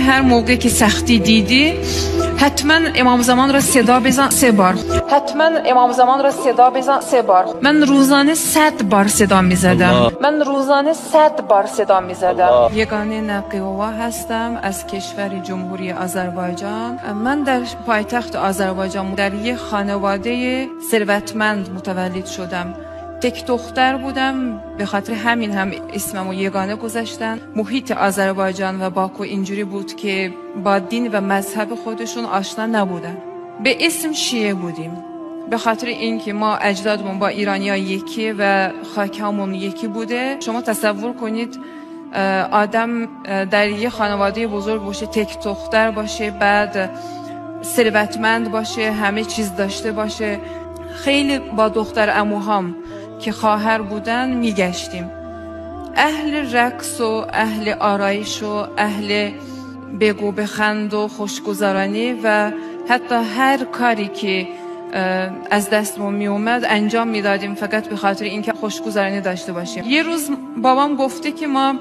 هر موقع که سختی دیدی حتما امام زمان را صدا بزن 3 بار. حتما امام زمان را صدا بزن 3 بار. من روزانه 100 بار صدا میزدم. یگانه نقیوا هستم از کشور جمهوری آذربایجان. من در پایتخت آذربایجان در یک خانواده ثروتمند متولد شدم. تک دختر بودم، به خاطر همین هم اسممو یگانه گذاشتن. محیط آذربایجان و باکو اینجوری بود که با دین و مذهب خودشون آشنا نبودن. به اسم شیعه بودیم، به خاطر اینکه ما اجدادمون با ایرانی‌ها یکی و خاکمون یکی بوده. شما تصور کنید آدم در یه خانواده بزرگ باشه، تک دختر باشه، بعد ثروتمند باشه، همه چیز داشته باشه. خیلی با دختر عموهام که خواهر بودن میگشتیم. اهل رقص و اهل آرایش و اهل بگو بخند و خوشگذرانی و حتی هر کاری که از دستمون می اومد انجام میدادیم فقط به خاطر اینکه خوشگذرانی داشته باشیم. یه روز بابام گفته که ما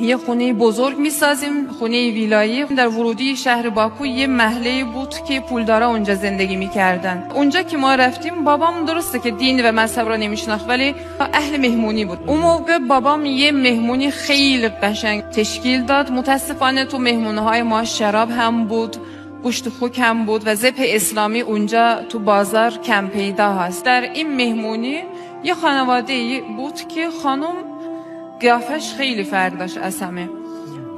یه خونه بزرگ میسازیم، خونه ویلایی. در ورودی شهر باکو یه محله بود که پولدارا اونجا زندگی میکردن. اونجا که ما رفتیم، بابام درسته که دین و مذهب را نمیشناخت ولی اهل مهمونی بود. اون موقع بابام یه مهمونی خیلی قشنگ تشکیل داد. متاسفانه تو مهمونهای ما شراب هم بود، گوشت خوک هم بود و ذبح اسلامی اونجا تو بازار کم پیدا هست. در این مهمونی یه خانواده بود که خانم قیافش خیلی فرق داشت از همه،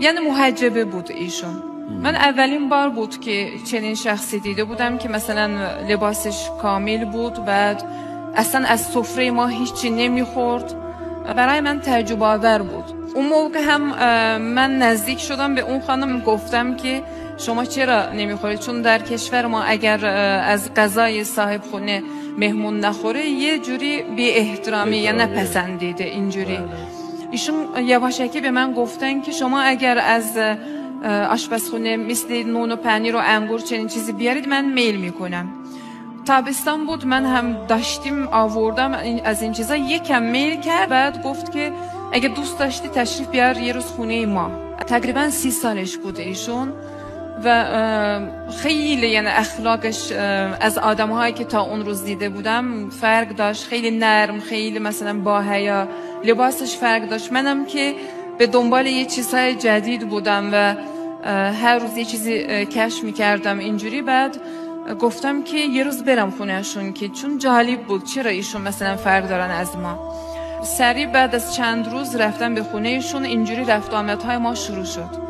یعنی محجبه بود ایشون. من اولین بار بود که چنین شخصی دیده بودم که مثلا لباسش کامل بود، بعد اصلا از سفره ما هیچی نمیخورد. برای من تعجب آور بود. اون موقع هم من نزدیک شدم به اون خانم، گفتم که شما چرا نمیخورید؟ چون در کشور ما اگر از غذای صاحب خونه مهمون نخوره یه جوری بی احترامی یا نپسندیده اینجوری. ایشون یواشکی به من گفتن که شما اگر از آشپزخونه مثل نون و پنیر و انگور چنین چیزی بیارید من میل میکنم. تابستان بود، من هم داشتیم آوردم از این چیزا. یکم میل کرد، بعد گفت که اگه دوست داشتی تشریف بیار یه روز خونه ما. تقریبا 30 سالش بود ایشون و خیلی یعنی اخلاقش از آدم‌هایی که تا اون روز دیده بودم فرق داشت. خیلی نرم، خیلی مثلا با حیا، لباسش فرق داشت. منم که به دنبال یه چیزهای جدید بودم و هر روز یه چیزی کشف می‌کردم اینجوری. بعد گفتم که یه روز برم خونهشون که چون جالب بود چرا ایشون مثلا فرق دارن از ما. سریع بعد از چند روز رفتم به خونهشون. اینجوری رفت آمدهای ما شروع شد.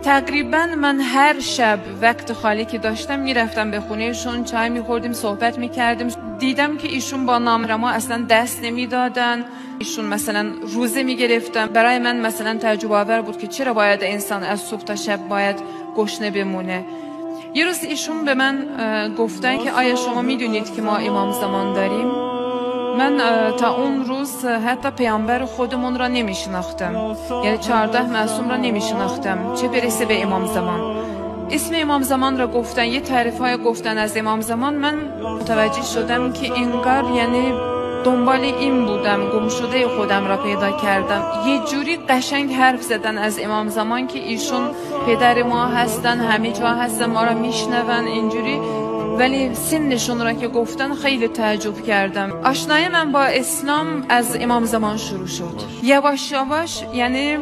تقریبا من هر شب وقت خالی که داشتم میرفتم به خونهشون، چای میخوردیم، صحبت میکردیم. دیدم که ایشون با نامرما اصلا دست نمیدادن. ایشون مثلا روزه میگرفتن. برای من مثلا تعجب آور بود که چرا باید انسان از صبح تا شب باید گشنه بمونه. یه روز ایشون به من گفتن که آیا شما میدونید که ما امام زمان داریم؟ من تا اون روز حتی پیامبر خودمون را نمیشناختم، یعنی 14 معصوم را نمیشناختم، چه برسه به امام زمان. اسم امام زمان را گفتن، یه تعریف های گفتن از امام زمان. من متوجه شدم که انگار یعنی دنبال این بودم، گم شده خودم را پیدا کردم. یه جوری قشنگ حرف زدن از امام زمان که ایشون پدر ما هستن، همه جا هستن، ما را میشنون اینجوری. ولی سنشون را که گفتن خیلی تعجب کردم. آشنایی من با اسلام از امام زمان شروع شد. یواش یواش یعنی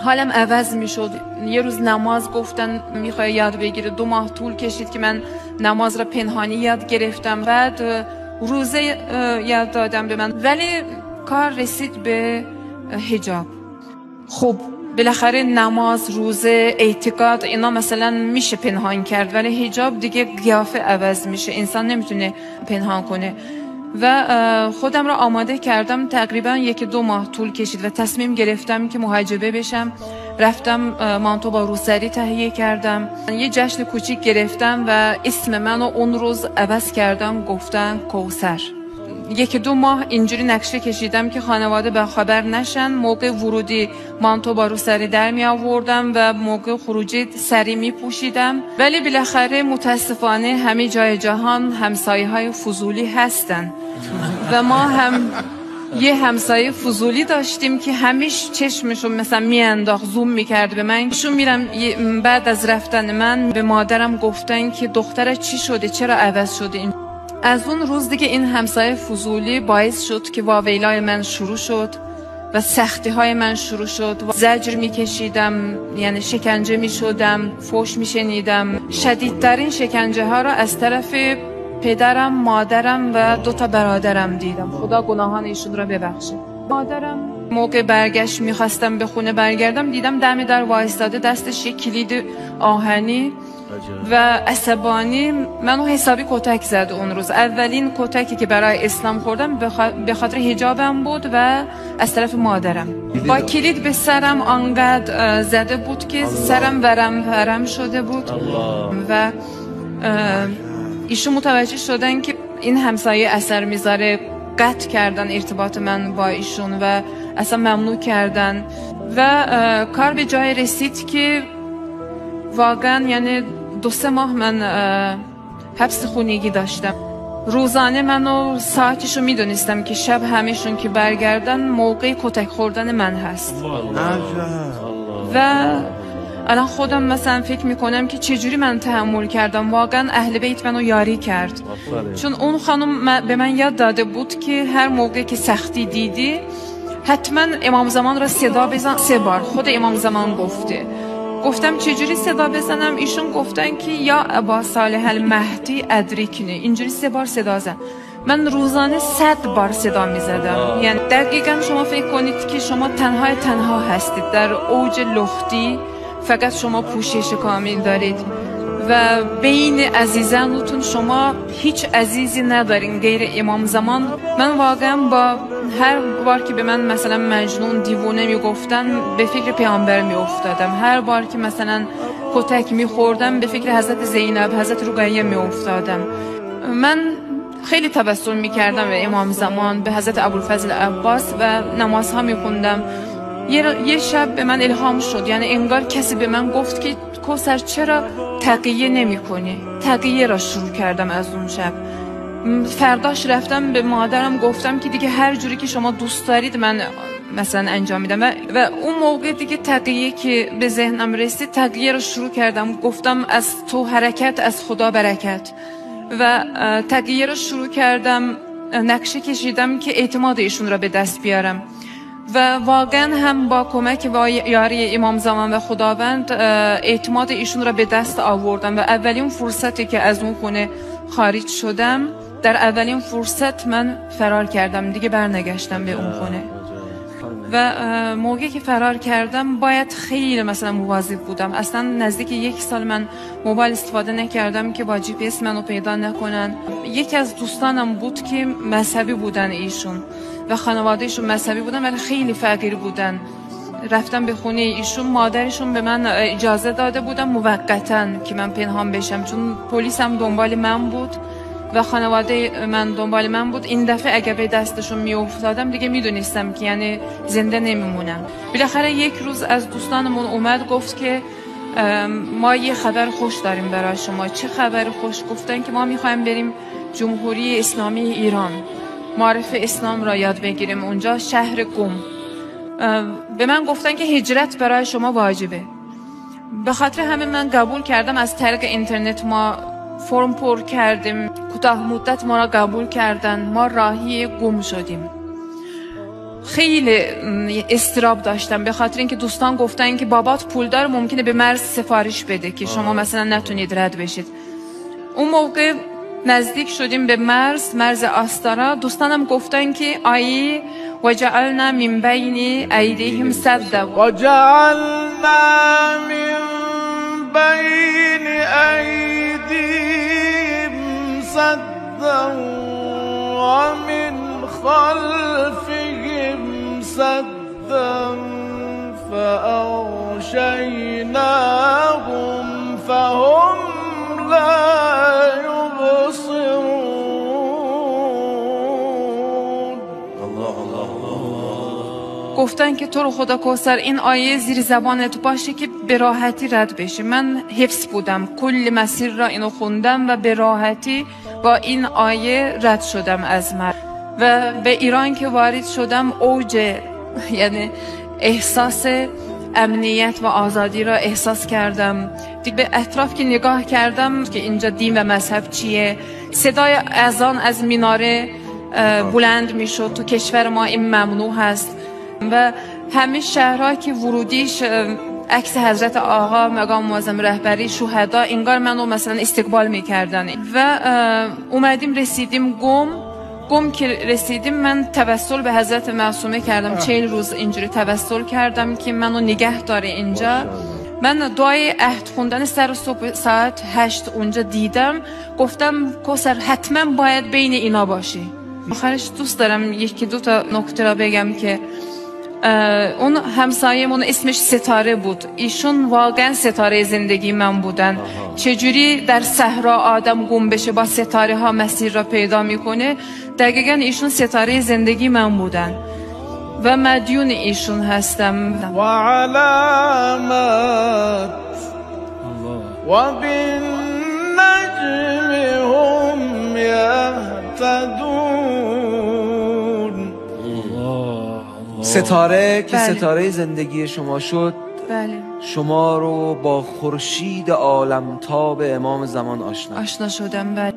حالم عوض می شد. یه روز نماز گفتن میخوای یاد بگیره. 2 ماه طول کشید که من نماز را پنهانی یاد گرفتم. بعد روزه یاد دادم به من. ولی کار رسید به حجاب. خب بالاخره نماز، روزه، اعتقاد اینا مثلا میشه پنهان کرد، ولی حجاب دیگه قیافه عوض میشه، انسان نمیتونه پنهان کنه. و خودم را آماده کردم. تقریبا 1-2 ماه طول کشید و تصمیم گرفتم که محجبه بشم. رفتم مانتو با روسری تهیه کردم، یه جشن کوچیک گرفتم و اسم منو اون روز عوض کردم، گفتن کوثر. 1-2 ماه اینجوری نقشه کشیدم که خانواده به خبر نشن. موقع ورودی مانتو با روسری در می آوردم و موقع خروجی سری می پوشیدم. ولی بالاخره متاسفانه همه جای جهان همسایه های فضولی هستن و ما هم یه همسایه فضولی داشتیم که همیشه چشمشو مثلا میانداخت، زوم میکرد به من. شو میرم بعد از رفتن من به مادرم گفتن که دختره چی شده، چرا عوض شده. از اون روز دیگه این همسایه فضولی باعث شد که واویلای من شروع شد و سختی های من شروع شد. زجر میکشیدم، یعنی شکنجه میشدم، فحش میشنیدم. شدیدترین شکنجه ها را از طرف پدرم، مادرم و 2 تا برادرم دیدم. خدا گناهان ایشون را ببخشه. مادرم موقع برگشت میخواستم به خونه برگردم، دیدم دم در وایستاده، دستش یک کلید آهنی و عصبانی منو حسابی کتک زد. اون روز اولین کتکی که برای اسلام خوردم به خاطر حجابم بود و از طرف مادرم. با کلید به سرم آنقدر زده بود که سرم ورم شده بود و ایشون متوجه شدن که این همسایه اثر میذاره، قطع کردن ارتباط من با ایشون و اصلا ممنوع کردن و کار به جای رسید که واقعا یعنی 2-3 ماه من حبس خونگی داشتم. روزانه منو ساعتشو میدونستم که شب همشون که برگردن موقع کتک خوردن من هست. و الان خودم مثلا فکر میکنم که چجوری من تحمل کردم. واقعا اهل بیت منو یاری کرد، چون اون خانم به من یاد داده بود که هر موقع که سختی دیدی حتما امام زمان را صدا بزن 3 بار. خود امام زمان گفته. گفتم چجوری صدا بزنم؟ ایشون گفتن که یا ابا صالح المهدی ادریکنی، اینجوری 3 بار صدا زن. من روزانه 100 بار صدا می زدم. یعنی دقیقا شما فکر کنید که شما تنها هستید در اوج لختی، فقط شما پوشش کامل دارید و بین عزیزانتون شما هیچ عزیزی ندارین غیر امام زمان. من واقعا با هر بار که به من مثلا مجنون، دیوونه میگفتن به فکر پیامبر میافتادم. هر بار که مثلا کتک میخوردم به فکر حضرت زینب، حضرت رقیه میافتادم. من خیلی تبسم میکردم به امام زمان، به حضرت ابوالفضل عباس و نمازها میخوندم. یه شب به من الهام شد، یعنی انگار کسی به من گفت که کوثر چرا تقیه نمی کنی؟ تقیه را شروع کردم از اون شب. فرداش رفتم به مادرم گفتم که دیگه هر جوری که شما دوست دارید من مثلا انجام میدم و اون موقع دیگه تقیه که به ذهنم رسید تقیه را شروع کردم. گفتم از تو حرکت، از خدا برکت و تقیه را شروع کردم. نقشه کشیدم که اعتماد ایشون را به دست بیارم و واقعا هم با کمک و یاری امام زمان و خداوند اعتماد ایشون را به دست آوردم و اولین فرصتی که از اون خونه خارج شدم، در اولین فرصت من فرار کردم، دیگه برنگشتم به اون خونه. و موقعی که فرار کردم باید خیلی مثلا مواظب بودم. اصلا نزدیک 1 سال من موبایل استفاده نکردم که با جی پی اس منو پیدا نکنن. یکی از دوستانم بود که مذهبی بودن ایشون و خانوادهشون مذهبی بودن ولی خیلی فقیر بودن. رفتم به خونه ایشون، مادرشون به من اجازه داده بودن موقتا که من پنهان بشم، چون پلیس هم دنبال من بود و خانواده من دنبال من بود. این دفعه اگه به دستشون می افتادم دیگه میدونستم که یعنی زنده نمیمونم. بالاخره یک روز از دوستانمون اومد گفت که ما یه خبر خوش داریم برای شما. چه خبر خوش؟ گفتن که ما میخوایم بریم جمهوری اسلامی ایران، معارف اسلام را یاد بگیریم اونجا، شهر قم. به من گفتن که هجرت برای شما واجبه. به خاطر همین من قبول کردم. از طریق اینترنت ما فرم پر کردیم، کوتاه مدت ما را قبول کردن، ما راهی قم شدیم. خیلی استراب داشتم به خاطر اینکه دوستان گفتن که بابات پولدار، ممکنه به مرز سفارش بده که شما مثلا نتونید رد بشید. اون موقع نزدیک شدیم به مرز آستارا. دوستانم گفتن که آیه وجعلنا من بین ایدیهم سدا، وجعلنا من بین ایدیهم سدا ومن خلفهم سدا فأغشیناهم فهم لا گفتن که تو رو خدا کوثر این آیه زیر زبانت باشه که به راحتی رد بشی. من حفظ بودم، کل مسیر را اینو خوندم و به راحتی با این آیه رد شدم از مرز. و به ایران که وارد شدم اوج یعنی احساس امنیت و آزادی را احساس کردم. دیگه به اطراف که نگاه کردم که اینجا دین و مذهب چیه، صدای اذان از میناره بلند میشد. تو کشور ما این ممنوع هست و همه شهرها که ورودیش عکس حضرت آقا مقام معظم رهبری شهدا انگار منو مثلا استقبال میکردن و اومدیم رسیدیم گم که رسیدیم من توسل به حضرت معصومه کردم. 40 روز اینجوری توسل کردم که منو نگه داره اینجا. من دعای عهد خوندن سر صبح ساعت 8 اونجا دیدم، گفتم کوثر حتما باید بین اینا باشی. آخرش دوست دارم یکی دو تا نکته را بگم که اون همسایه‌مون اسمش ستاره بود. ایشون واقعا ستاره زندگی من بودن. چجوری در صحرا آدم گم بشه با ستاره ها مسیر را پیدا میکنه، دقیقا ایشون ستاره زندگی من بودن و مدیون ایشون هستم. و علامات و بالنجم هم یهتدون. ستاره که ستاره زندگی شما شد، بله. شما رو با خورشید عالمتاب امام زمان آشنا شدم. بله.